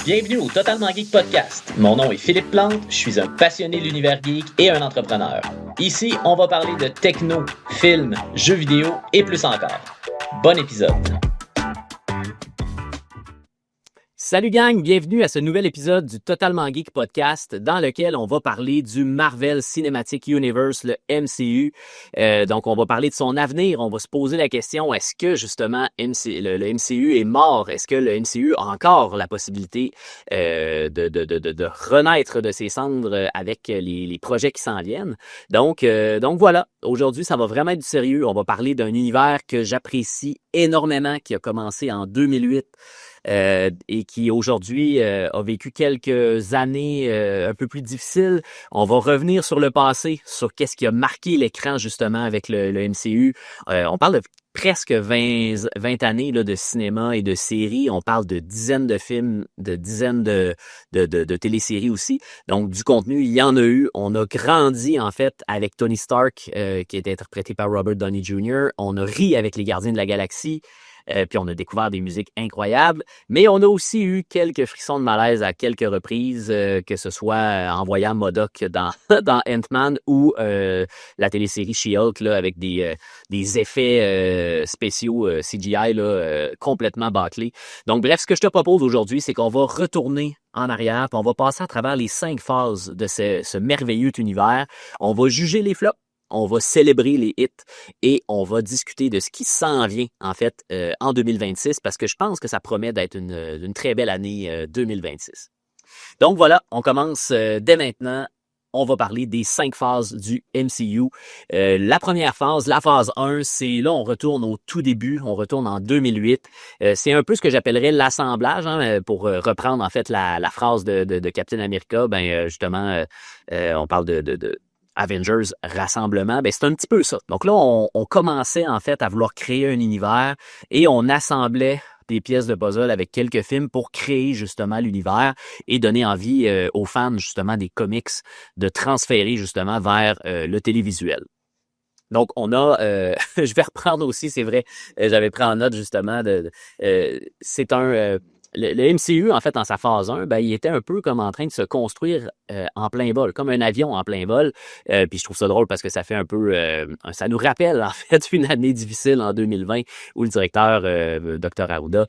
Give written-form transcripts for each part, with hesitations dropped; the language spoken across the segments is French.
Bienvenue au Totalement Geek Podcast. Mon nom est Philippe Plante, je suis un passionné de l'univers geek et un entrepreneur. Ici, on va parler de techno, films, jeux vidéo et plus encore. Bon épisode. Salut gang, bienvenue à ce nouvel épisode du Totalement Geek Podcast dans lequel on va parler du Marvel Cinematic Universe, le MCU. Donc on va parler de son avenir, on va se poser la question, est-ce que justement le MCU est mort? Est-ce que le MCU a encore la possibilité de renaître de ses cendres avec les projets qui s'en viennent? Donc voilà, aujourd'hui ça va vraiment être du sérieux. On va parler d'un univers que j'apprécie énormément, qui a commencé en 2008. Et qui aujourd'hui a vécu quelques années un peu plus difficiles. On va revenir sur le passé, sur qu'est-ce qui a marqué l'écran justement avec le MCU. On parle de presque 20 années là, de cinéma et de séries. On parle de dizaines de films, de dizaines de téléséries aussi. Donc, du contenu, il y en a eu. On a grandi, en fait, avec Tony Stark, qui était interprété par Robert Downey Jr. On a ri avec les Gardiens de la Galaxie. Puis on a découvert des musiques incroyables, mais on a aussi eu quelques frissons de malaise à quelques reprises, que ce soit en voyant M.O.D.O.K. dans Ant-Man ou la télésérie She-Hulk là, avec des effets spéciaux CGI là, complètement bâclés. Donc bref, ce que je te propose aujourd'hui, c'est qu'on va retourner en arrière, puis on va passer à travers les 5 phases de ce merveilleux univers. On va juger les flops. On va célébrer les hits et on va discuter de ce qui s'en vient, en fait, en 2026, parce que je pense que ça promet d'être une très belle année 2026. Donc voilà, on commence dès maintenant. On va parler des 5 phases du MCU. La première phase, la phase 1, c'est là, on retourne au tout début, on retourne en 2008. C'est un peu ce que j'appellerais l'assemblage, hein, pour reprendre en fait la phrase de Captain America. Justement, on parle de Avengers Rassemblement, ben c'est un petit peu ça. Donc là, on commençait en fait à vouloir créer un univers et on assemblait des pièces de puzzle avec quelques films pour créer justement l'univers et donner envie aux fans justement des comics de transférer justement vers le télévisuel. Donc, on a, je vais reprendre aussi, c'est vrai, j'avais pris en note justement, c'est un... Le MCU, en fait, en sa phase 1, ben, il était un peu comme en train de se construire en plein vol, comme un avion en plein vol. Puis je trouve ça drôle parce que ça fait un peu... ça nous rappelle, en fait, une année difficile en 2020 où le directeur, Dr Arruda,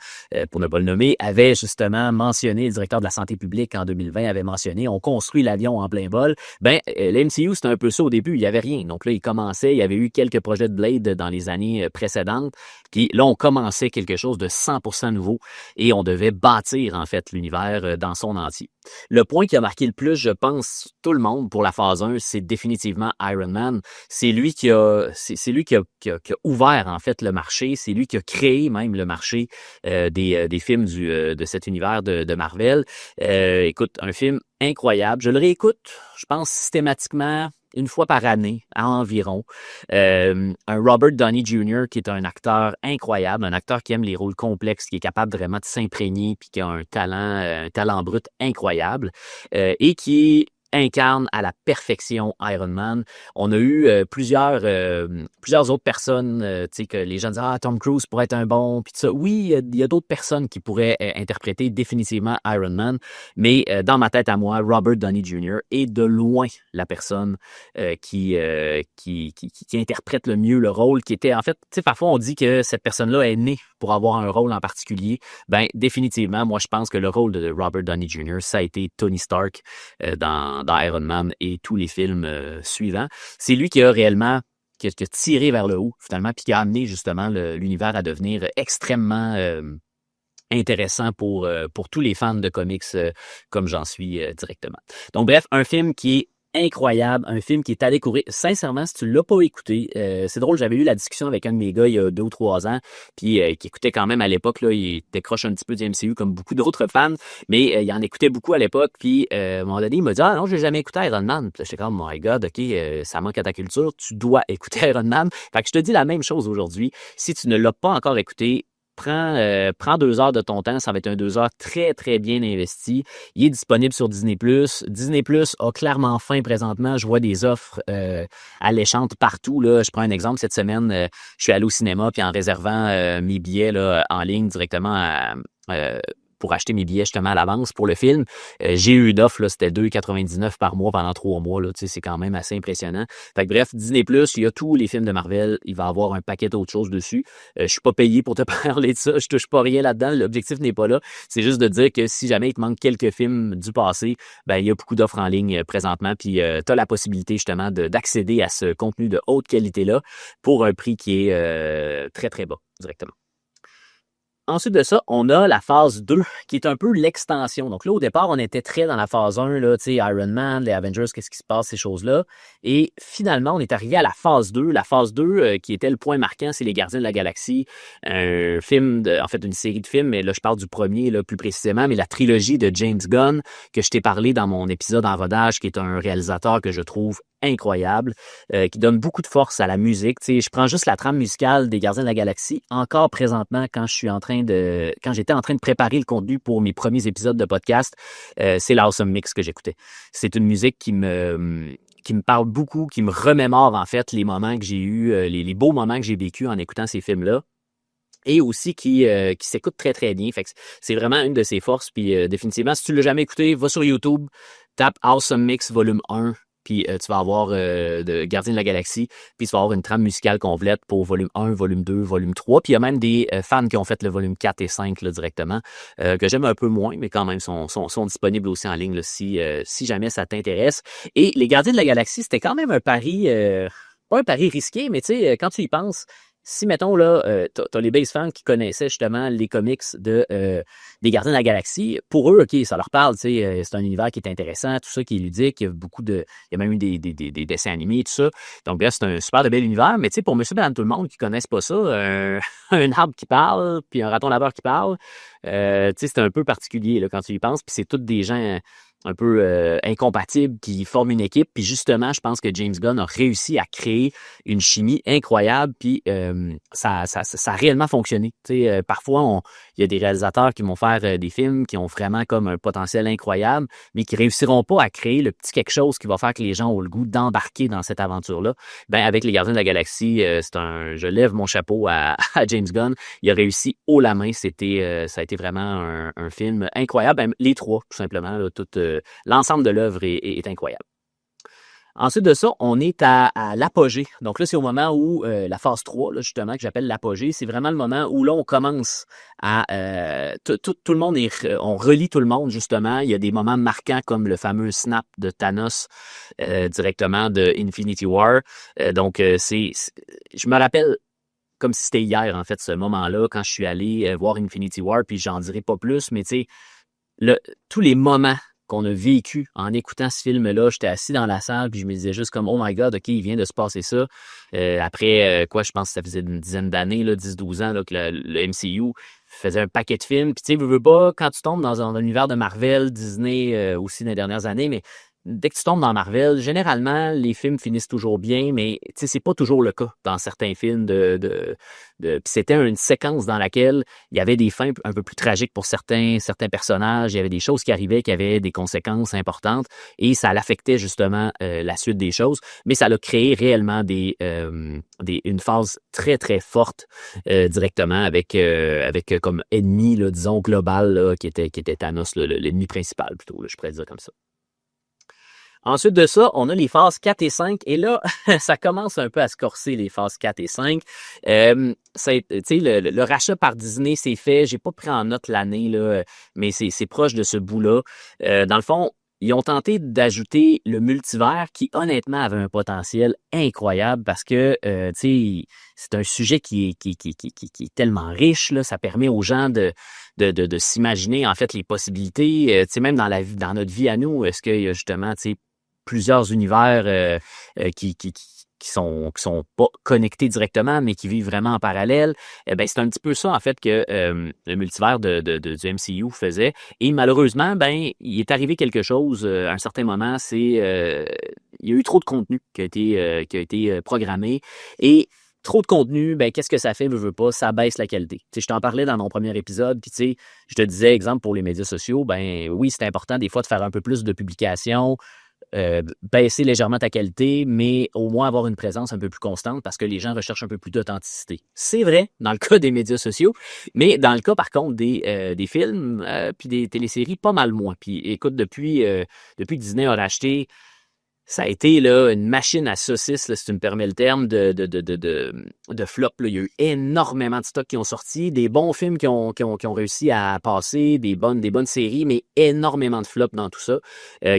pour ne pas le nommer, avait justement mentionné, le directeur de la santé publique en 2020 avait mentionné, on construit l'avion en plein vol. Ben, le MCU, c'était un peu ça au début, il n'y avait rien. Donc là, il commençait, il y avait eu quelques projets de Blade dans les années précédentes. Puis là, on commençait quelque chose de 100% nouveau et on devait bâtir, en fait, l'univers dans son entier. Le point qui a marqué le plus, je pense, tout le monde pour la phase 1, c'est définitivement Iron Man. C'est lui qui a ouvert, en fait, le marché. C'est lui qui a créé même le marché des films de cet univers de Marvel. Écoute, un film incroyable. Je le réécoute, je pense, systématiquement une fois par année, à environ. Un Robert Downey Jr. qui est un acteur incroyable, un acteur qui aime les rôles complexes, qui est capable vraiment de s'imprégner, puis qui a un talent brut incroyable, et qui incarne à la perfection Iron Man. On a eu plusieurs autres personnes, tu sais, que les gens disent « Ah, Tom Cruise pourrait être un bon... » Puis tout ça. Oui, il y a d'autres personnes qui pourraient interpréter définitivement Iron Man, mais dans ma tête à moi, Robert Downey Jr. est de loin la personne qui interprète le mieux le rôle, qui était... En fait, tu sais, parfois on dit que cette personne-là est née pour avoir un rôle en particulier. Ben, définitivement, moi, je pense que le rôle de Robert Downey Jr., ça a été Tony Stark dans Iron Man et tous les films suivants. C'est lui qui a réellement qui a tiré vers le haut, finalement, puis qui a amené justement l'univers à devenir extrêmement intéressant pour tous les fans de comics comme j'en suis directement. Donc bref, un film qui est incroyable, un film qui est à découvrir. Sincèrement, si tu l'as pas écouté, c'est drôle, j'avais eu la discussion avec un de mes gars il y a 2 ou 3 ans, puis qui écoutait quand même à l'époque, là, il décroche un petit peu du MCU comme beaucoup d'autres fans, mais il en écoutait beaucoup à l'époque, puis à un moment donné, il m'a dit « Ah non, j'ai jamais écouté Iron Man. » Puis j'étais comme « My God, ok, ça manque à ta culture, tu dois écouter Iron Man. » Fait que je te dis la même chose aujourd'hui. Si tu ne l'as pas encore écouté, prends 2 heures de ton temps, ça va être un 2 heures très, très bien investi. Il est disponible sur Disney+. Disney+ a clairement faim présentement. Je vois des offres alléchantes partout. Là. Je prends un exemple. Cette semaine, je suis allé au cinéma, puis en réservant mes billets là, en ligne directement pour acheter mes billets justement à l'avance pour le film. J'ai eu une offre, là, c'était 2,99 par mois pendant 3 mois. Là, c'est quand même assez impressionnant. Fait que bref, Disney+, il y a tous les films de Marvel. Il va avoir un paquet d'autres choses dessus. Je suis pas payé pour te parler de ça. Je touche pas rien là-dedans. L'objectif n'est pas là. C'est juste de dire que si jamais il te manque quelques films du passé, ben il y a beaucoup d'offres en ligne présentement. Puis tu as la possibilité justement d'accéder à ce contenu de haute qualité-là pour un prix qui est très, très bas directement. Ensuite de ça, on a la phase 2, qui est un peu l'extension. Donc là, au départ, on était très dans la phase 1, là, tu sais, Iron Man, les Avengers, qu'est-ce qui se passe, ces choses-là. Et finalement, on est arrivé à la phase 2. La phase 2, qui était le point marquant, c'est Les Gardiens de la Galaxie. Un film, en fait, une série de films, mais là, je parle du premier, là, plus précisément, mais la trilogie de James Gunn, que je t'ai parlé dans mon épisode en rodage, qui est un réalisateur que je trouve incroyable, qui donne beaucoup de force à la musique. Tu sais, je prends juste la trame musicale des Gardiens de la Galaxie, encore présentement, quand j'étais en train de préparer le contenu pour mes premiers épisodes de podcast, c'est l'Awesome Mix que j'écoutais. C'est une musique qui me parle beaucoup, qui me remémore en fait les moments que j'ai eus, les beaux moments que j'ai vécus en écoutant ces films-là. Et aussi qui s'écoute très, très bien. Fait que c'est vraiment une de ses forces. Puis définitivement, si tu l'as jamais écouté, va sur YouTube, tape Awesome Mix volume 1, puis tu vas avoir de Gardiens de la Galaxie, puis tu vas avoir une trame musicale complète pour volume 1, volume 2, volume 3. Puis il y a même des fans qui ont fait le volume 4 et 5 là, directement, que j'aime un peu moins, mais quand même sont disponibles aussi en ligne là, si jamais ça t'intéresse. Et les Gardiens de la Galaxie, c'était quand même un pari, pas un pari risqué, mais tu sais, quand tu y penses, si, mettons, là, t'as les base fans qui connaissaient justement les comics des Gardiens de la Galaxie, pour eux, OK, ça leur parle, tu sais, c'est un univers qui est intéressant, tout ça, qui est ludique, il y a il y a même eu des dessins animés, tout ça. Donc là, c'est un super de bel univers, mais tu sais, pour monsieur, madame, tout le monde qui connaissent pas ça, un arbre qui parle, puis un raton laveur qui parle, tu sais, c'est un peu particulier, là, quand tu y penses, puis c'est tous des gens un peu incompatibles qui forment une équipe. Puis justement, je pense que James Gunn a réussi à créer une chimie incroyable. Puis ça a réellement fonctionné. Parfois, il y a des réalisateurs qui vont faire des films qui ont vraiment comme un potentiel incroyable, mais qui réussiront pas à créer le petit quelque chose qui va faire que les gens ont le goût d'embarquer dans cette aventure-là. Ben avec les Gardiens de la Galaxie, je lève mon chapeau à James Gunn. Il a réussi haut la main. Ça a été vraiment un film incroyable. Ben, les trois, tout simplement. Là, l'ensemble de l'œuvre est incroyable. Ensuite de ça, on est à l'apogée. Donc là, c'est au moment où la phase 3, là, justement, que j'appelle l'apogée, c'est vraiment le moment où là, on commence à... tout le monde, on relie tout le monde, justement. Il y a des moments marquants comme le fameux snap de Thanos directement de Infinity War. Donc, je me rappelle comme si c'était hier, en fait, ce moment-là, quand je suis allé voir Infinity War, puis j'en dirai pas plus, mais tu sais, tous les moments qu'on a vécu en écoutant ce film-là, j'étais assis dans la salle, puis je me disais juste comme, oh my God, OK, il vient de se passer ça. Après, je pense que ça faisait une dizaine d'années, 10-12 ans, là, que le MCU faisait un paquet de films. Puis tu sais, veux pas, quand tu tombes dans un univers de Marvel, Disney aussi dans les dernières années, mais dès que tu tombes dans Marvel, généralement, les films finissent toujours bien, mais tu sais, c'est pas toujours le cas dans certains films puis c'était une séquence dans laquelle il y avait des fins un peu plus tragiques pour certains personnages, il y avait des choses qui arrivaient qui avaient des conséquences importantes et ça l'affectait justement la suite des choses, mais ça a créé réellement une phase très, très forte directement avec comme ennemi, là, disons, global, là, qui était Thanos, là, l'ennemi principal plutôt, là, je pourrais dire comme ça. Ensuite de ça, on a les phases 4 et 5. Et là, ça commence un peu à se corser, les phases 4 et 5. Le rachat par Disney, c'est fait. J'ai pas pris en note l'année, là, mais c'est proche de ce bout-là. Dans le fond, ils ont tenté d'ajouter le multivers qui, honnêtement, avait un potentiel incroyable parce que, c'est un sujet qui est tellement riche, là. Ça permet aux gens de s'imaginer, en fait, les possibilités. Même dans notre vie à nous, est-ce qu'il y a justement, plusieurs univers qui sont pas connectés directement, mais qui vivent vraiment en parallèle. C'est un petit peu ça, en fait, que le multivers du MCU faisait. Et malheureusement, il est arrivé quelque chose à un certain moment, il y a eu trop de contenu qui a été programmé. Et trop de contenu, qu'est-ce que ça fait, veux pas, ça baisse la qualité. Je t'en parlais dans mon premier épisode, puis je te disais, exemple, pour les médias sociaux, oui, c'est important des fois de faire un peu plus de publications, baisser légèrement ta qualité, mais au moins avoir une présence un peu plus constante parce que les gens recherchent un peu plus d'authenticité. C'est vrai dans le cas des médias sociaux, mais dans le cas, par contre, des films puis des téléséries, pas mal moins. Puis écoute, depuis que Disney a racheté, ça a été là, une machine à saucisses, là, si tu me permets le terme, de flop. Là. Il y a eu énormément de stocks qui ont sorti, des bons films qui ont réussi à passer, des bonnes séries, mais énormément de flops dans tout ça,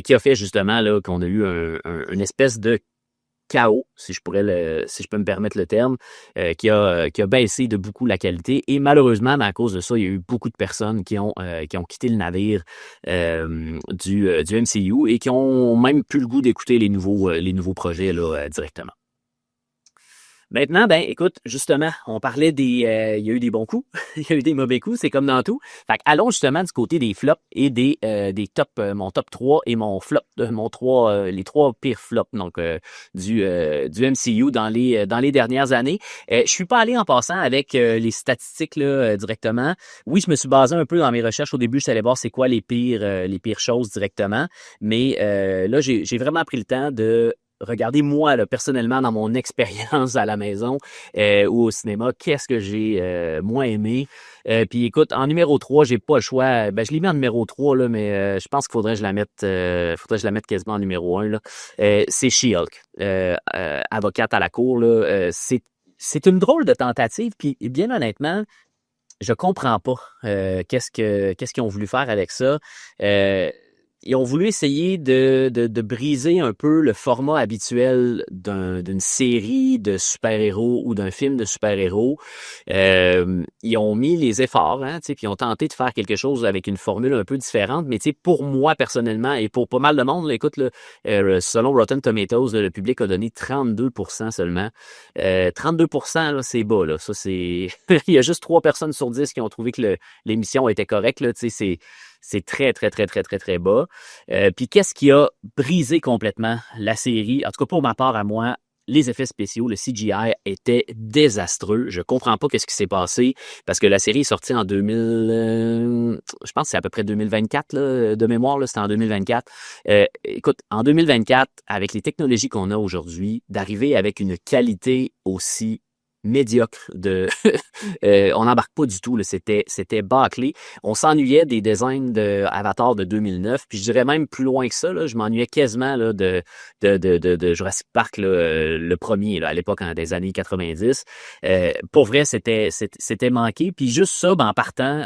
qui a fait justement là, qu'on a eu une espèce de chaos, si je peux me permettre le terme, qui a baissé de beaucoup la qualité. Et malheureusement, à cause de ça, il y a eu beaucoup de personnes qui ont quitté le navire du MCU et qui ont même plus le goût d'écouter les nouveaux projets là, directement. Maintenant, ben, écoute, justement, on parlait il y a eu des bons coups, il y a eu des mauvais coups, c'est comme dans tout. Fait allons justement du côté des flops et des top, mon top 3 et mon flop, les 3 pires flops, donc, du MCU dans les dernières années. Je suis pas allé en passant avec les statistiques, là, directement. Oui, je me suis basé un peu dans mes recherches. Au début, je suis allé voir c'est quoi les pires choses directement. Mais, là, j'ai vraiment pris le temps de regardez moi là, personnellement dans mon expérience à la maison ou au cinéma, qu'est-ce que j'ai moins aimé. Puis écoute, en numéro 3, j'ai pas le choix. Ben, je l'ai mis en numéro 3, là, mais je pense qu'il faudrait que je la mette quasiment en numéro 1. Là. C'est She-Hulk, avocate à la cour. Là, c'est une drôle de tentative, puis bien honnêtement, je comprends pas qu'est-ce qu'ils ont voulu faire avec ça. Ils ont voulu essayer de briser un peu le format habituel d'une série de super-héros ou d'un film de super-héros. Ils ont mis les efforts, hein, puis ils ont tenté de faire quelque chose avec une formule un peu différente. Mais pour moi, personnellement, et pour pas mal de monde, là, écoute, là, selon Rotten Tomatoes, là, le public a donné 32% seulement. 32%, là, c'est bas. Là. Ça, c'est... Il y a juste 3 personnes sur 10 qui ont trouvé que l'émission était correcte. Là, c'est très, très, très, très, très, très bas. Puis qu'est-ce qui a brisé complètement la série? En tout cas, pour ma part, à moi, les effets spéciaux, le CGI était désastreux. Je comprends pas qu'est-ce qui s'est passé parce que la série est sortie en 2000... je pense que c'est à peu près 2024, là, de mémoire, là, c'était en 2024. Écoute, en 2024, avec les technologies qu'on a aujourd'hui, d'arriver avec une qualité aussi médiocre on n'embarque pas du tout, là, c'était bâclé. On s'ennuyait des designs de Avatar de 2009, puis je dirais même plus loin que ça, là, je m'ennuyais quasiment là, de Jurassic Park, là, le premier, là, à l'époque des années 90. Pour vrai, c'était manqué, puis juste ça, en partant,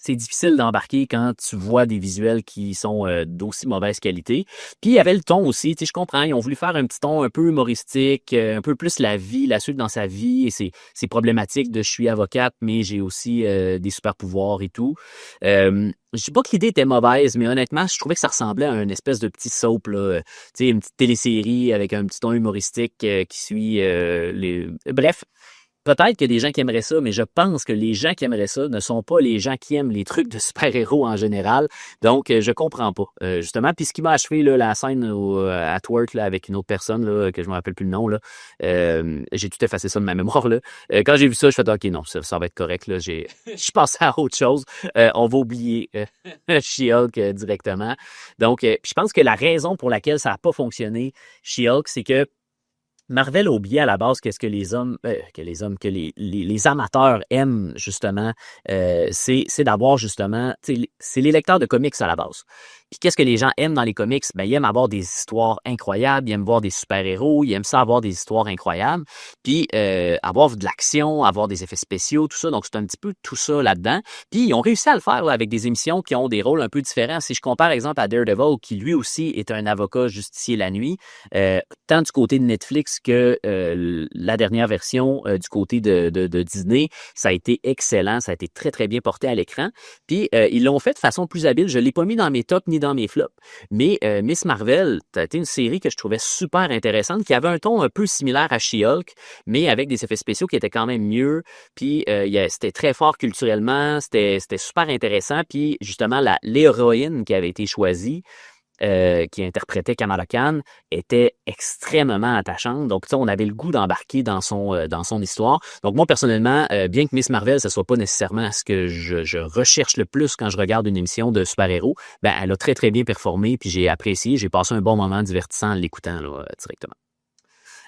c'est difficile d'embarquer quand tu vois des visuels qui sont d'aussi mauvaise qualité. Puis il y avait le ton aussi, tu sais, je comprends, ils ont voulu faire un petit ton un peu humoristique, un peu plus la suite dans sa vie et c'est problématique de je suis avocate, mais j'ai aussi des super pouvoirs et tout. Je dis pas que l'idée était mauvaise, mais honnêtement, je trouvais que ça ressemblait à une espèce de petit soap, là, tu sais, une petite télésérie avec un petit ton humoristique qui suit Bref. Peut-être qu'il y a des gens qui aimeraient ça, mais je pense que les gens qui aimeraient ça ne sont pas les gens qui aiment les trucs de super-héros en général. Donc, je comprends pas, justement. Puis ce qui m'a achevé, là, la scène at work là, avec une autre personne, là, que je me rappelle plus le nom, là, j'ai tout effacé ça de ma mémoire. Là. Quand j'ai vu ça, je fais OK, non, ça va être correct. Là. Je pensais à autre chose. On va oublier She-Hulk directement. Donc, je pense que la raison pour laquelle ça n'a pas fonctionné, She-Hulk, c'est que Marvel a oublié à la base qu'est-ce que les amateurs aiment justement, c'est d'avoir justement, c'est les lecteurs de comics à la base. Puis qu'est-ce que les gens aiment dans les comics? Ben, ils aiment avoir des histoires incroyables, ils aiment voir des super-héros, ils aiment ça avoir des histoires incroyables, puis avoir de l'action, avoir des effets spéciaux, tout ça. Donc, c'est un petit peu tout ça là-dedans. Puis, ils ont réussi à le faire là, avec des émissions qui ont des rôles un peu différents. Si je compare, exemple, à Daredevil, qui lui aussi est un avocat justicier la nuit, tant du côté de Netflix que la dernière version du côté de Disney, ça a été excellent, ça a été très, très bien porté à l'écran. Puis, ils l'ont fait de façon plus habile. Je ne l'ai pas mis dans mes tops ni dans mes flops. Mais Miss Marvel, ça a été une série que je trouvais super intéressante, qui avait un ton un peu similaire à She-Hulk, mais avec des effets spéciaux qui étaient quand même mieux. Puis c'était très fort culturellement, c'était super intéressant. Puis justement, l'héroïne qui avait été choisie, qui interprétait Kamala Khan, était extrêmement attachante. Donc, tu sais, on avait le goût d'embarquer dans son histoire. Donc, moi, personnellement, bien que Miss Marvel, ce soit pas nécessairement ce que je recherche le plus quand je regarde une émission de super-héros, ben, elle a très, très bien performé, puis j'ai apprécié, j'ai passé un bon moment divertissant en l'écoutant, là, directement.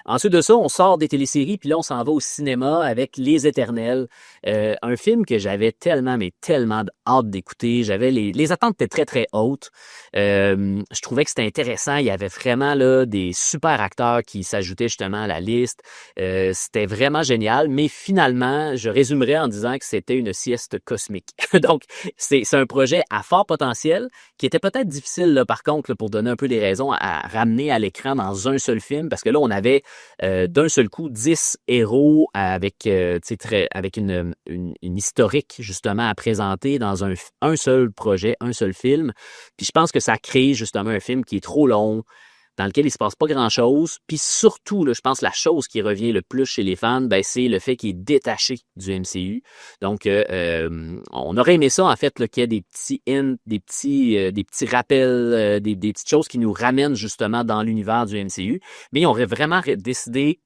Ensuite de ça, on sort des téléséries, puis là, on s'en va au cinéma avec Les Éternels, un film que j'avais tellement, mais tellement hâte d'écouter. J'avais les attentes étaient très, très hautes. Je trouvais que c'était intéressant. Il y avait vraiment là des super acteurs qui s'ajoutaient justement à la liste. C'était vraiment génial, mais finalement, je résumerais en disant que c'était une sieste cosmique. Donc, c'est un projet à fort potentiel qui était peut-être difficile, là, par contre, là, pour donner un peu des raisons à ramener à l'écran dans un seul film, parce que là, on avait d'un seul coup 10 héros avec, avec une historique justement à présenter dans un seul projet, un seul film. Puis je pense que ça crée justement un film qui est trop long, dans lequel il se passe pas grand-chose. Puis surtout, là, je pense que la chose qui revient le plus chez les fans, ben, c'est le fait qu'il est détaché du MCU. Donc, on aurait aimé ça, en fait, là, qu'il y ait des petits hints, des petits rappels, des petites choses qui nous ramènent justement dans l'univers du MCU. Mais on aurait vraiment décidé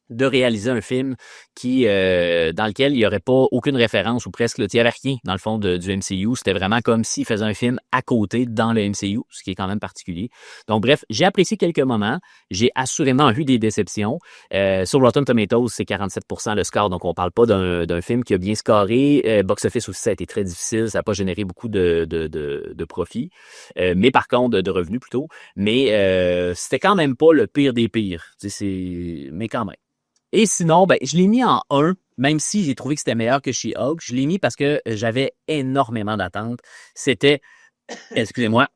de réaliser un film dans lequel il n'y aurait pas aucune référence ou presque, il n'y avait rien dans le fond du MCU. C'était vraiment comme s'il faisait un film à côté dans le MCU, ce qui est quand même particulier. Donc bref, j'ai apprécié quelques moments. J'ai assurément eu des déceptions. Sur Rotten Tomatoes, c'est 47% le score, donc on parle pas d'un film qui a bien scoré. Box Office aussi, ça a été très difficile. Ça n'a pas généré beaucoup de profits, mais par contre, de revenus plutôt. Mais c'était quand même pas le pire des pires. Mais quand même. Et sinon, ben, je l'ai mis en 1, même si j'ai trouvé que c'était meilleur que She-Hulk. Je l'ai mis parce que j'avais énormément d'attentes. C'était, excusez-moi,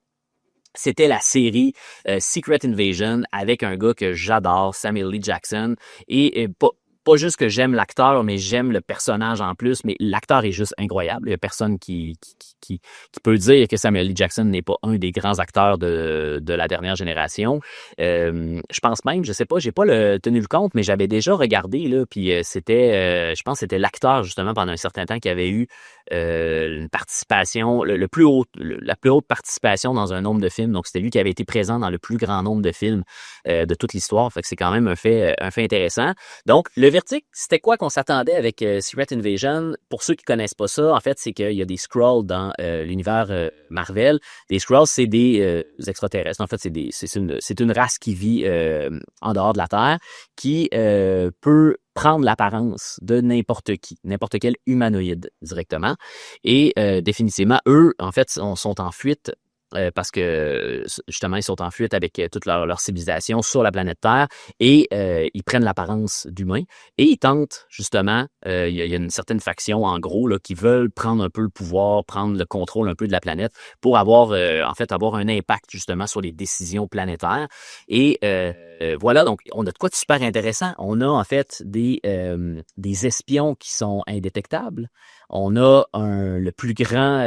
c'était la série Secret Invasion avec un gars que j'adore, Samuel L. Jackson. Et pas juste que j'aime l'acteur, mais j'aime le personnage en plus. Mais l'acteur est juste incroyable. Il n'y a personne qui peut dire que Samuel L. Jackson n'est pas un des grands acteurs de la dernière génération. Je pense même, je sais pas, j'ai pas tenu le compte, mais j'avais déjà regardé, là, puis c'était, je pense que c'était l'acteur, justement, pendant un certain temps qui avait eu une participation, la plus haute participation dans un nombre de films. Donc, c'était lui qui avait été présent dans le plus grand nombre de films de toute l'histoire. Fait que c'est quand même un fait intéressant. Donc, le verdict, c'était quoi qu'on s'attendait avec Secret Invasion? Pour ceux qui connaissent pas ça, en fait, c'est qu'il y a des Skrulls dans l'univers Marvel. Les Skrulls, c'est des extraterrestres. En fait, c'est une race qui vit en dehors de la Terre, qui peut prendre l'apparence de n'importe quel humanoïde directement. Et définitivement, eux, en fait, sont en fuite parce que justement, ils sont en fuite avec toute leur civilisation sur la planète Terre et ils prennent l'apparence d'humains et ils tentent justement, il y a une certaine faction en gros là, qui veulent prendre un peu le pouvoir, prendre le contrôle un peu de la planète pour avoir un impact justement sur les décisions planétaires. Et voilà, donc on a de quoi de super intéressant. On a en fait des espions qui sont indétectables. On a le plus grand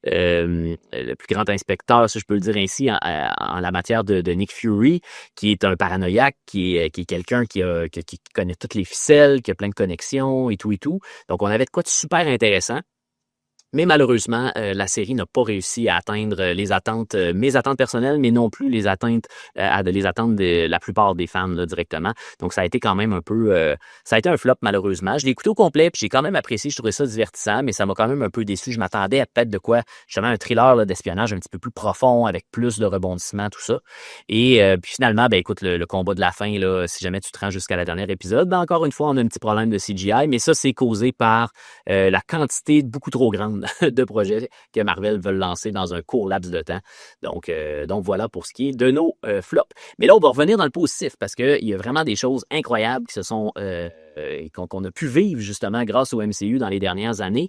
le plus grand inspecteur, si je peux le dire ainsi, en la matière de Nick Fury, qui est un paranoïaque, qui est quelqu'un qui connaît toutes les ficelles, qui a plein de connexions et tout et tout. Donc, on avait de quoi de super intéressant. Mais malheureusement, la série n'a pas réussi à atteindre les attentes, mes attentes personnelles, mais non plus les attentes de la plupart des fans là, directement. Donc, ça a été quand même ça a été un flop malheureusement. Je l'ai écouté au complet, puis j'ai quand même apprécié, je trouvais ça divertissant, mais ça m'a quand même un peu déçu. Je m'attendais à peut-être de quoi, justement, un thriller là, d'espionnage un petit peu plus profond, avec plus de rebondissements, tout ça. Et puis finalement, ben écoute, le combat de la fin, là, si jamais tu te rends jusqu'à la dernière épisode, ben encore une fois, on a un petit problème de CGI, mais ça, c'est causé par la quantité beaucoup trop grande de projets que Marvel veut lancer dans un court laps de temps. Donc voilà pour ce qui est de nos flops. Mais là, on va revenir dans le positif parce qu'il y a vraiment des choses incroyables qui se sont qu'on a pu vivre justement grâce au MCU dans les dernières années.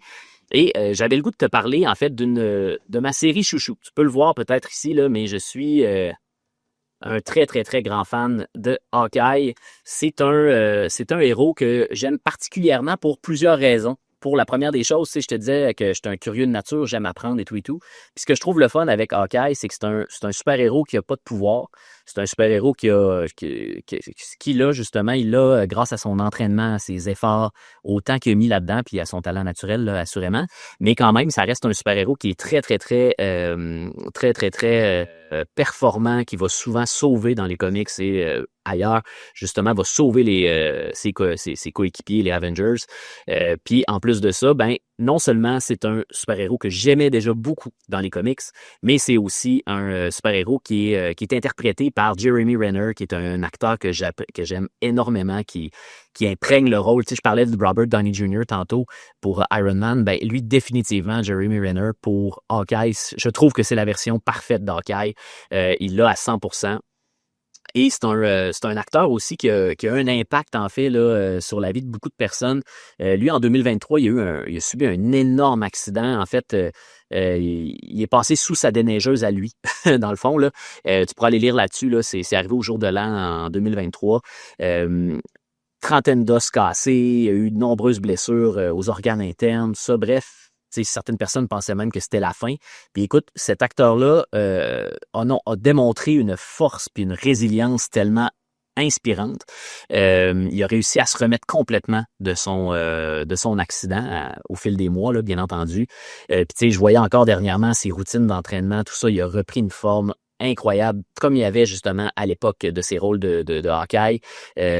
Et j'avais le goût de te parler en fait de ma série chouchou. Tu peux le voir peut-être ici, là, mais je suis un très, très, très grand fan de Hawkeye. C'est un héros que j'aime particulièrement pour plusieurs raisons. pour la première des choses, tu sais, je te disais que j'étais un curieux de nature, j'aime apprendre et tout et tout. Puis ce que je trouve le fun avec Hawkeye, c'est que c'est un super-héros qui a pas de pouvoir. C'est un super-héros qui là, justement, il l'a grâce à son entraînement, à ses efforts, au temps qu'il a mis là-dedans, puis à son talent naturel, là, assurément. Mais quand même, ça reste un super-héros qui est très performant, qui va souvent sauver dans les comics et ailleurs, justement, va sauver ses coéquipiers, les Avengers. Puis en plus de ça, ben non seulement c'est un super-héros que j'aimais déjà beaucoup dans les comics, mais c'est aussi un super-héros qui est interprété par Jeremy Renner, qui est un acteur que j'aime énormément, qui imprègne le rôle. Tu sais, je parlais de Robert Downey Jr. tantôt pour Iron Man. Ben lui, définitivement, Jeremy Renner pour Hawkeye, je trouve que c'est la version parfaite d'Hawkeye. Il l'a à 100%. Et c'est un acteur aussi qui a un impact, en fait, là, sur la vie de beaucoup de personnes. Lui, en 2023, il a subi un énorme accident. En fait, il est passé sous sa déneigeuse à lui, dans le fond. Là. Tu pourras aller lire là-dessus. Là, c'est arrivé au jour de l'an en 2023. Trentaine d'os cassés, il y a eu de nombreuses blessures aux organes internes, tout ça. Bref, certaines personnes pensaient même que c'était la fin. Puis écoute, cet acteur-là a démontré une force puis une résilience tellement inspirante. Il a réussi à se remettre complètement de son accident au fil des mois, là, bien entendu. Puis tu sais, je voyais encore dernièrement ses routines d'entraînement, tout ça, il a repris une forme incroyable, comme il y avait justement à l'époque de ses rôles de Hawkeye.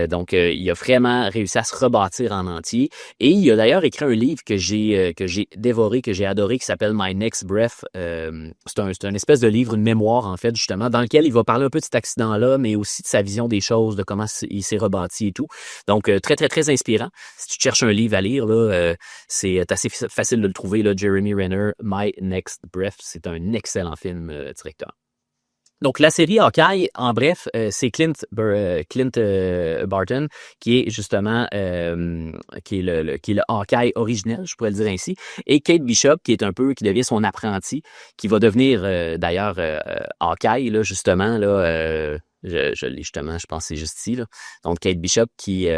Donc, il a vraiment réussi à se rebâtir en entier. Et il a d'ailleurs écrit un livre que j'ai dévoré, que j'ai adoré, qui s'appelle My Next Breath. C'est un espèce de livre, une mémoire, en fait, justement, dans lequel il va parler un peu de cet accident-là, mais aussi de sa vision des choses, de comment il s'est rebâti et tout. Donc, très, très, très inspirant. Si tu cherches un livre à lire, là, c'est assez facile de le trouver, là, Jeremy Renner, My Next Breath. C'est un excellent film, directeur. Donc, la série Hawkeye, en bref, c'est Clint Barton, qui est justement qui est le Hawkeye originel, je pourrais le dire ainsi, et Kate Bishop, qui devient son apprenti, qui va devenir d'ailleurs Hawkeye, là, justement, là, je l'ai justement, je pense que c'est juste ici, là. Donc, Kate Bishop qui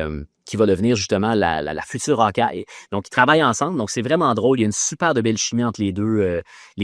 va devenir justement la future Hawkeye. Donc, ils travaillent ensemble. Donc, c'est vraiment drôle. Il y a une super de belle chimie entre les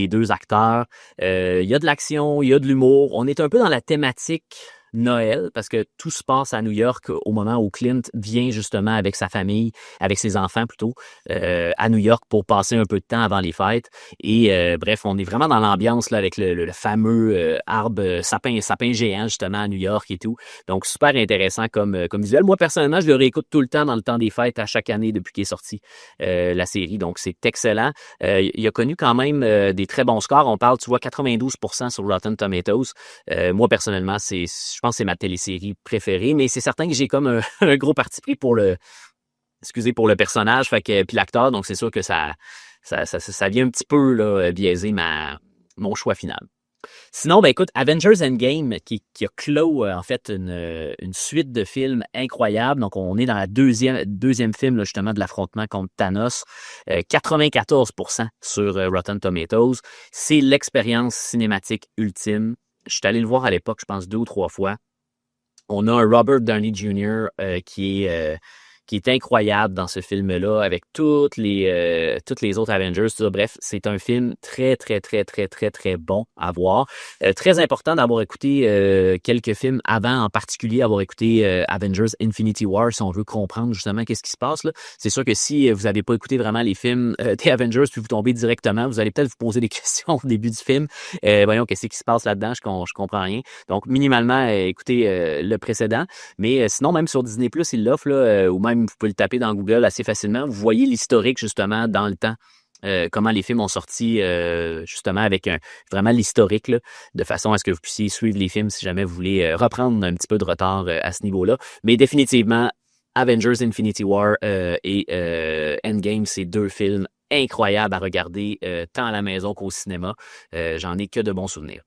deux acteurs. Il y a de l'action, il y a de l'humour. On est un peu dans la thématique Noël, parce que tout se passe à New York au moment où Clint vient justement avec sa famille, avec ses enfants plutôt, à New York pour passer un peu de temps avant les fêtes. Et bref, on est vraiment dans l'ambiance là avec le fameux arbre, sapin géant justement à New York et tout. Donc, super intéressant comme visuel. Moi, personnellement, je le réécoute tout le temps dans le temps des fêtes à chaque année depuis qu'il est sorti la série. Donc, c'est excellent. Il a connu quand même des très bons scores. On parle, tu vois, 92% sur Rotten Tomatoes. Moi, personnellement, je pense que c'est ma télésérie préférée, mais c'est certain que j'ai comme un gros parti pris pour le personnage, puis l'acteur, donc c'est sûr que ça vient un petit peu là, biaiser mon choix final. Sinon, ben écoute, Avengers Endgame qui a clos en fait une suite de films incroyables. Donc, on est dans la deuxième film là, justement de l'affrontement contre Thanos. 94% sur Rotten Tomatoes. C'est l'expérience cinématique ultime. Je suis allé le voir à l'époque, je pense 2 ou 3 fois. On a un Robert Downey Jr. Qui est incroyable dans ce film-là, avec toutes les autres Avengers. Tout ça. Bref, c'est un film très, très, très, très, très, très bon à voir. Très important d'avoir écouté quelques films avant, en particulier avoir écouté Avengers Infinity War, si on veut comprendre justement qu'est-ce qui se passe là. C'est sûr que si vous n'avez pas écouté vraiment les films des Avengers, puis vous tombez directement, vous allez peut-être vous poser des questions au début du film. Voyons, qu'est-ce qui se passe là-dedans, je comprends rien. Donc, minimalement, écoutez le précédent. Mais sinon, même sur Disney+, il l'offre, là, ou même vous pouvez le taper dans Google assez facilement. Vous voyez l'historique, justement, dans le temps. Comment les films ont sorti, justement, avec vraiment l'historique, là, de façon à ce que vous puissiez suivre les films si jamais vous voulez reprendre un petit peu de retard à ce niveau-là. Mais définitivement, Avengers Infinity War et Endgame, c'est 2 films incroyables à regarder, tant à la maison qu'au cinéma. J'en ai que de bons souvenirs.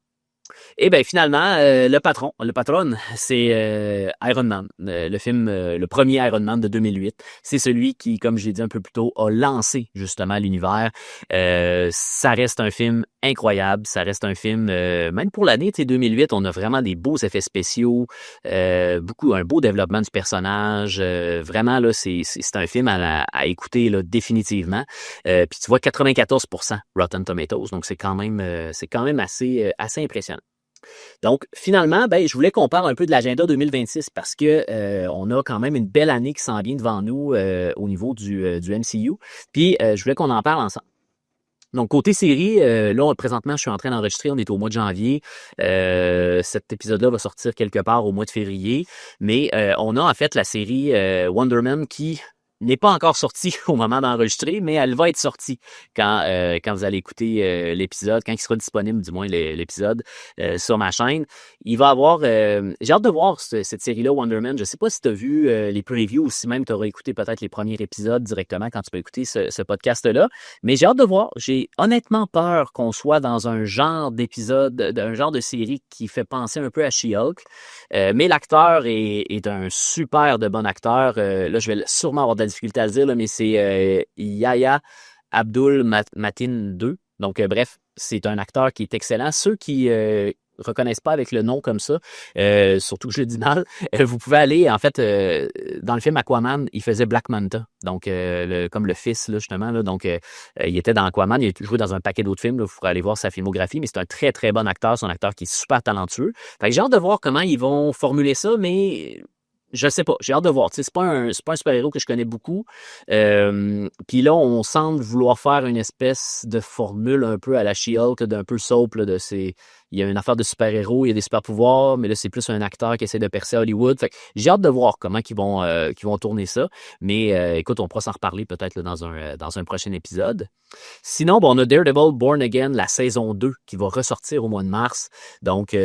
Et ben finalement, le patron, c'est Iron Man, le premier Iron Man de 2008. C'est celui qui, comme j'ai dit un peu plus tôt, a lancé justement l'univers. Ça reste un film incroyable, ça reste un film, même pour l'année 2008, on a vraiment des beaux effets spéciaux, un beau développement du personnage. Vraiment, là, c'est un film à écouter là, définitivement. Puis tu vois 94% Rotten Tomatoes, donc c'est quand même assez impressionnant. Donc, finalement, ben, je voulais qu'on parle un peu de l'agenda 2026 parce que on a quand même une belle année qui s'en vient devant nous au niveau du MCU. Puis, je voulais qu'on en parle ensemble. Donc, côté série, là, présentement, je suis en train d'enregistrer, on est au mois de janvier. Cet épisode-là va sortir quelque part au mois de février. Mais on a en fait la série Wonder Woman qui n'est pas encore sortie au moment d'enregistrer, mais elle va être sortie quand vous allez écouter l'épisode, quand il sera disponible, du moins l'épisode, sur ma chaîne. Il va avoir... j'ai hâte de voir cette série-là, Wonder Woman. Je sais pas si tu as vu les previews ou si même tu auras écouté peut-être les premiers épisodes directement quand tu peux écouter ce podcast-là. Mais j'ai hâte de voir. J'ai honnêtement peur qu'on soit dans un genre d'épisode, d'un genre de série qui fait penser un peu à She-Hulk. Mais l'acteur est un super de bon acteur. Là, je vais sûrement avoir de la difficulté à le dire, là, mais c'est Yahya Abdul Mateen 2. Donc, bref, c'est un acteur qui est excellent. Ceux qui reconnaissent pas avec le nom comme ça, surtout que je le dis mal, vous pouvez aller, en fait, dans le film Aquaman, il faisait Black Manta, donc comme le fils, là, justement, là, donc il était dans Aquaman, il a joué dans un paquet d'autres films, là, vous pourrez aller voir sa filmographie, mais c'est un très, très bon acteur, c'est un acteur qui est super talentueux. Fait que j'ai hâte de voir comment ils vont formuler ça, mais... Je sais pas, j'ai hâte de voir. Tu sais, c'est pas un super-héros que je connais beaucoup. Puis là, on semble vouloir faire une espèce de formule un peu à la She-Hulk, d'un peu soap, là, il y a une affaire de super-héros, il y a des super-pouvoirs, mais là, c'est plus un acteur qui essaie de percer à Hollywood. Fait que j'ai hâte de voir comment ils vont tourner ça. Mais écoute, on pourra s'en reparler peut-être là, dans un prochain épisode. Sinon, bon, on a Daredevil Born Again, la saison 2, qui va ressortir au mois de mars. Donc,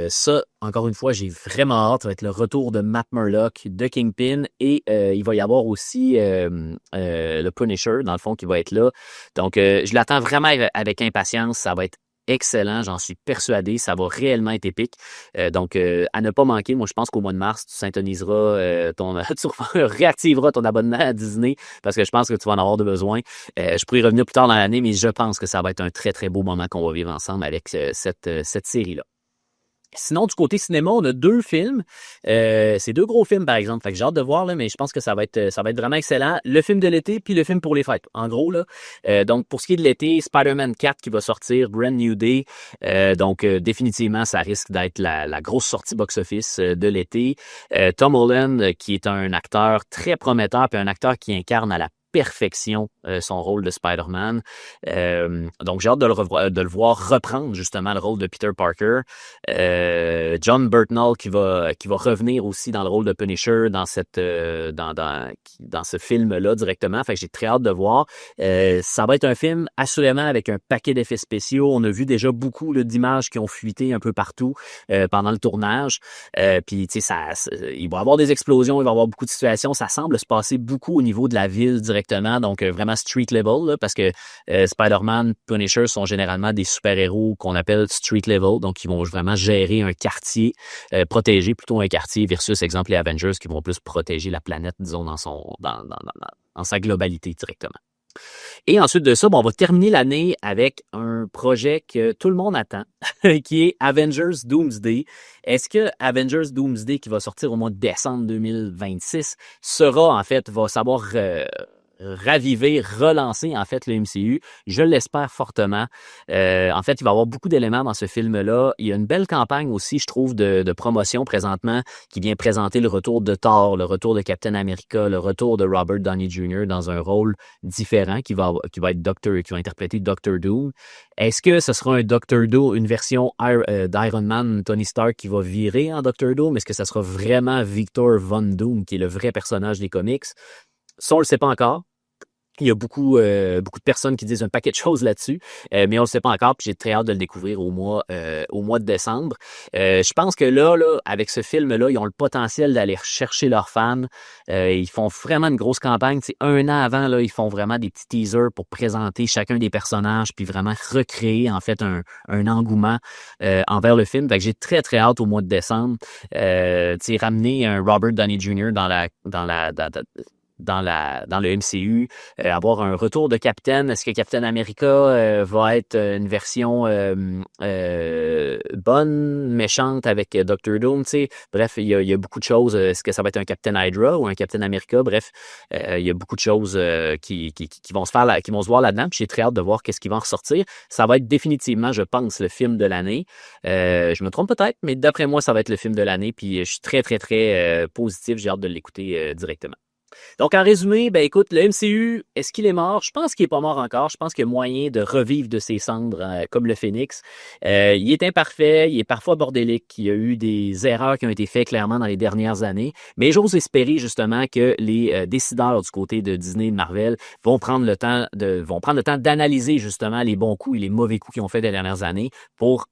ça, encore une fois, j'ai vraiment hâte. Ça va être le retour de Matt Murdock, de Kingpin, et il va y avoir aussi le Punisher, dans le fond, qui va être là. Donc, je l'attends vraiment avec impatience. Ça va être excellent, j'en suis persuadé, ça va réellement être épique. Donc, à ne pas manquer, moi je pense qu'au mois de mars, tu syntoniseras tu réactiveras ton abonnement à Disney parce que je pense que tu vas en avoir de besoin. Je pourrais y revenir plus tard dans l'année, mais je pense que ça va être un très très beau moment qu'on va vivre ensemble avec cette série-là. Sinon, du côté cinéma, on a 2 films. C'est 2 gros films, par exemple. Fait que j'ai hâte de voir, là, mais je pense que ça va être vraiment excellent. Le film de l'été, puis le film pour les fêtes. En gros, là. Donc, pour ce qui est de l'été, Spider-Man 4 qui va sortir, Brand New Day. Donc, définitivement, ça risque d'être la grosse sortie box-office de l'été. Tom Holland, qui est un acteur très prometteur, puis un acteur qui incarne à la perfection son rôle de Spider-Man. Donc, j'ai hâte de le voir reprendre justement le rôle de Peter Parker. John Burtnell qui va revenir aussi dans le rôle de Punisher dans ce film-là directement. Fait que j'ai très hâte de voir. Ça va être un film assurément avec un paquet d'effets spéciaux. On a vu déjà beaucoup là, d'images qui ont fuité un peu partout pendant le tournage. Puis, tu sais, il va y avoir des explosions, il va y avoir beaucoup de situations. Ça semble se passer beaucoup au niveau de la ville directement. Donc, vraiment street level, là, parce que Spider-Man, Punisher sont généralement des super-héros qu'on appelle street level. Donc, ils vont vraiment gérer un quartier, protéger plutôt un quartier versus, exemple, les Avengers qui vont plus protéger la planète, disons, dans sa globalité directement. Et ensuite de ça, bon, on va terminer l'année avec un projet que tout le monde attend, qui est Avengers Doomsday. Est-ce que Avengers Doomsday, qui va sortir au mois de décembre 2026, va savoir raviver, relancer en fait le MCU? Je l'espère fortement. En fait, il va y avoir beaucoup d'éléments dans ce film-là. Il y a une belle campagne aussi, je trouve, de promotion présentement qui vient présenter le retour de Thor, le retour de Captain America, le retour de Robert Downey Jr. dans un rôle différent qui va interpréter Doctor Doom. Est-ce que ce sera un Doctor Doom, une version d'Iron Man, Tony Stark qui va virer en Doctor Doom? Est-ce que ça sera vraiment Victor Von Doom qui est le vrai personnage des comics? Ça, on le sait pas encore. Il y a beaucoup de personnes qui disent un paquet de choses là-dessus, mais on le sait pas encore, puis j'ai très hâte de le découvrir au mois de décembre. Je pense que là, avec ce film-là, ils ont le potentiel d'aller chercher leurs fans. Ils font vraiment une grosse campagne. C'est un an avant, là, ils font vraiment des petits teasers pour présenter chacun des personnages, puis vraiment recréer en fait un engouement envers le film. Fait que j'ai très, très hâte au mois de décembre. Ramener un Robert Downey Jr. dans le MCU, avoir un retour de Captain. Est-ce que Captain America va être une version bonne, méchante avec Doctor Doom, tu sais? Bref, il y a beaucoup de choses. Est-ce que ça va être un Captain Hydra ou un Captain America? Bref, il y a beaucoup de choses qui vont se faire qui vont se voir là-dedans. Puis j'ai très hâte de voir qu'est-ce qui va en ressortir. Ça va être définitivement, je pense, le film de l'année. Je me trompe peut-être, mais d'après moi, ça va être le film de l'année. Puis je suis très, très, très positif. J'ai hâte de l'écouter directement. Donc, en résumé, ben écoute, le MCU, est-ce qu'il est mort? Je pense qu'il est pas mort encore. Je pense qu'il y a moyen de revivre de ses cendres comme le Phénix. Il est imparfait, il est parfois bordélique. Il y a eu des erreurs qui ont été faites clairement dans les dernières années. Mais j'ose espérer justement que les décideurs du côté de Disney et de Marvel vont prendre le temps d'analyser justement les bons coups et les mauvais coups qu'ils ont fait des dernières années pour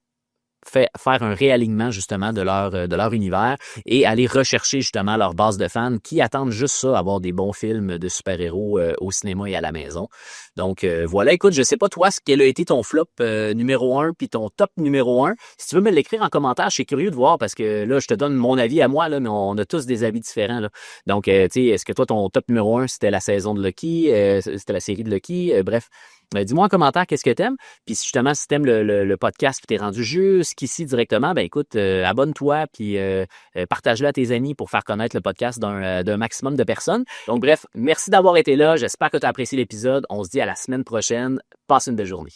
faire un réalignement justement de leur univers et aller rechercher justement leur base de fans qui attendent juste ça, avoir des bons films de super-héros au cinéma et à la maison. Donc voilà, écoute, je sais pas toi, quel a été ton flop numéro 1 puis ton top numéro 1. Si tu veux me l'écrire en commentaire, je suis curieux de voir parce que là, je te donne mon avis à moi, là, mais on a tous des avis différents. Là. Donc, tu sais, est-ce que toi, ton top numéro 1, c'était la saison de Loki, c'était la série de Loki, bref. Dis-moi en commentaire qu'est-ce que t'aimes. Puis justement, si t'aimes le podcast et t'es rendu jusqu'ici directement, ben écoute, abonne-toi puis partage-le à tes amis pour faire connaître le podcast d'un maximum de personnes. Donc bref, merci d'avoir été là. J'espère que tu as apprécié l'épisode. On se dit à la semaine prochaine. Passe une belle journée.